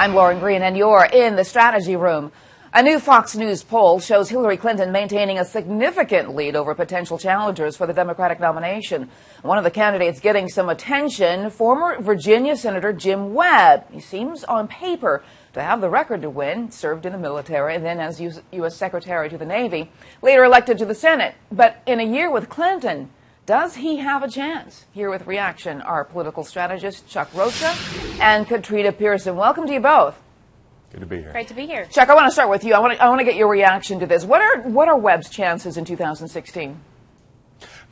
I'm Lauren Green, and you're in the strategy room. A new Fox News poll shows Hillary Clinton maintaining a significant lead over potential challengers for the Democratic nomination. One of the candidates getting some attention, former Virginia Senator Jim Webb. He seems on paper to have the record to win, served in the military, and then as U.S. Secretary to the Navy, later elected to the Senate. But in a year with Clinton, does he have a chance? Here with reaction are political strategists Chuck Rocha and Katrina Pierson. Welcome to you both. Good to be here. Great to be here. Chuck, I want to start with you. I want to get your reaction to this. What are Webb's chances in 2016?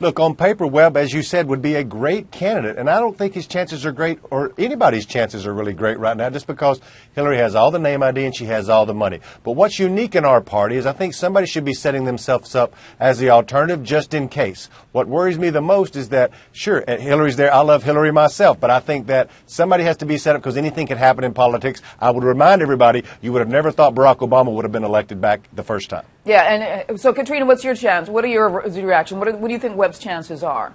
Look, on paper, Webb, as you said, would be a great candidate, and I don't think his chances are great, or anybody's chances are really great right now, just because Hillary has all the name ID and she has all the money. But what's unique in our party is I think somebody should be setting themselves up as the alternative just in case. What worries me the most is that, sure, Hillary's there. I love Hillary myself, but I think that somebody has to be set up because anything can happen in politics. I would remind everybody, you would have never thought Barack Obama would have been elected back the first time. Yeah, and so, Katrina, what's your chance? What are your reaction? What do you think Webb's chances are?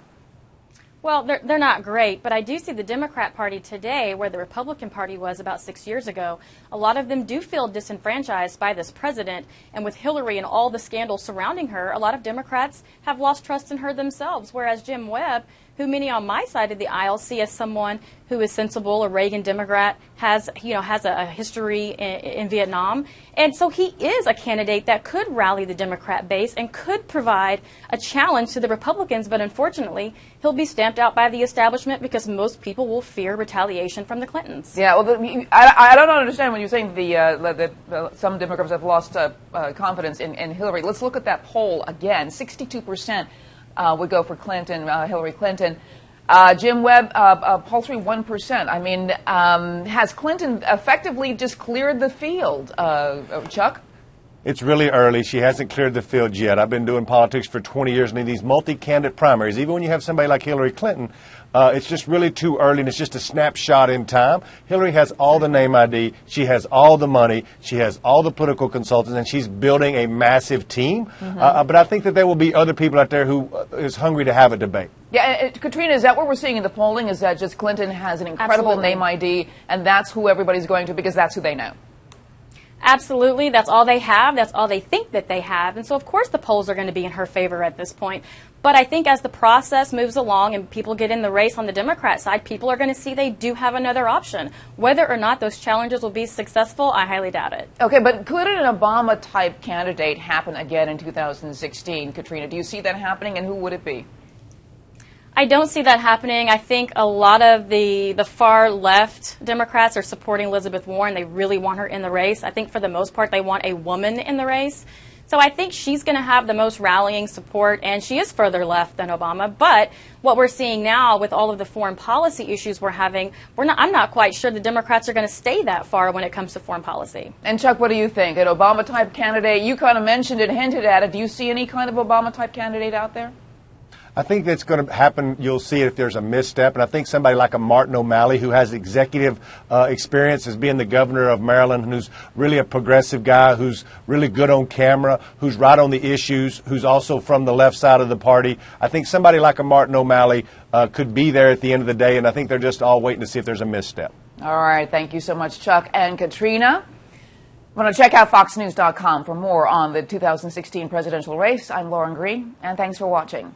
Well, they're not great, but I do see the Democrat Party today, where the Republican Party was about 6 years ago. A lot of them do feel disenfranchised by this president, and with Hillary and all the scandals surrounding her, a lot of Democrats have lost trust in her themselves, whereas Jim Webb, who many on my side of the aisle see as someone who is sensible, a Reagan Democrat, has a history in Vietnam. And so he is a candidate that could rally the Democrat base and could provide a challenge to the Republicans. But unfortunately, he'll be stamped out by the establishment because most people will fear retaliation from the Clintons. Yeah, well, I don't understand when you're saying that some Democrats have lost confidence in Hillary. Let's look at that poll again. 62% would go for Clinton, Hillary Clinton. Jim Webb, paltry 1%. I mean, has Clinton effectively just cleared the field? Chuck? It's really early. She hasn't cleared the field yet. I've been doing politics for 20 years, and in these multi-candidate primaries, even when you have somebody like Hillary Clinton, it's just really too early, and it's just a snapshot in time. Hillary has all the name ID. She has all the money. She has all the political consultants, and she's building a massive team. But I think that there will be other people out there who is hungry to have a debate. Yeah, Katrina, is that what we're seeing in the polling? Is that just Clinton has an incredible name ID, and that's who everybody's going to because that's who they know? Absolutely. That's all they have. That's all they think that they have. And so, of course, the polls are going to be in her favor at this point. But I think as the process moves along and people get in the race on the Democrat side, people are going to see they do have another option. Whether or not those challenges will be successful, I highly doubt it. Okay, but could an Obama-type candidate happen again in 2016, Katrina? Do you see that happening, and who would it be? I don't see that happening. I think a lot of the far left Democrats are supporting Elizabeth Warren. They really want her in the race. I think for the most part they want a woman in the race. So I think she's going to have the most rallying support, and she is further left than Obama. But what we're seeing now with all of the foreign policy issues we're having, I'm not quite sure the Democrats are going to stay that far when it comes to foreign policy. And Chuck, what do you think? An Obama-type candidate, you kind of mentioned it, hinted at it. Do you see any kind of Obama-type candidate out there? I think that's going to happen. You'll see it if there's a misstep. And I think somebody like a Martin O'Malley, who has executive experience as being the governor of Maryland, who's really a progressive guy, who's really good on camera, who's right on the issues, who's also from the left side of the party. I think somebody like a Martin O'Malley could be there at the end of the day. And I think they're just all waiting to see if there's a misstep. All right. Thank you so much, Chuck and Katrina. I'm going to check out foxnews.com for more on the 2016 presidential race. I'm Lauren Green, and thanks for watching.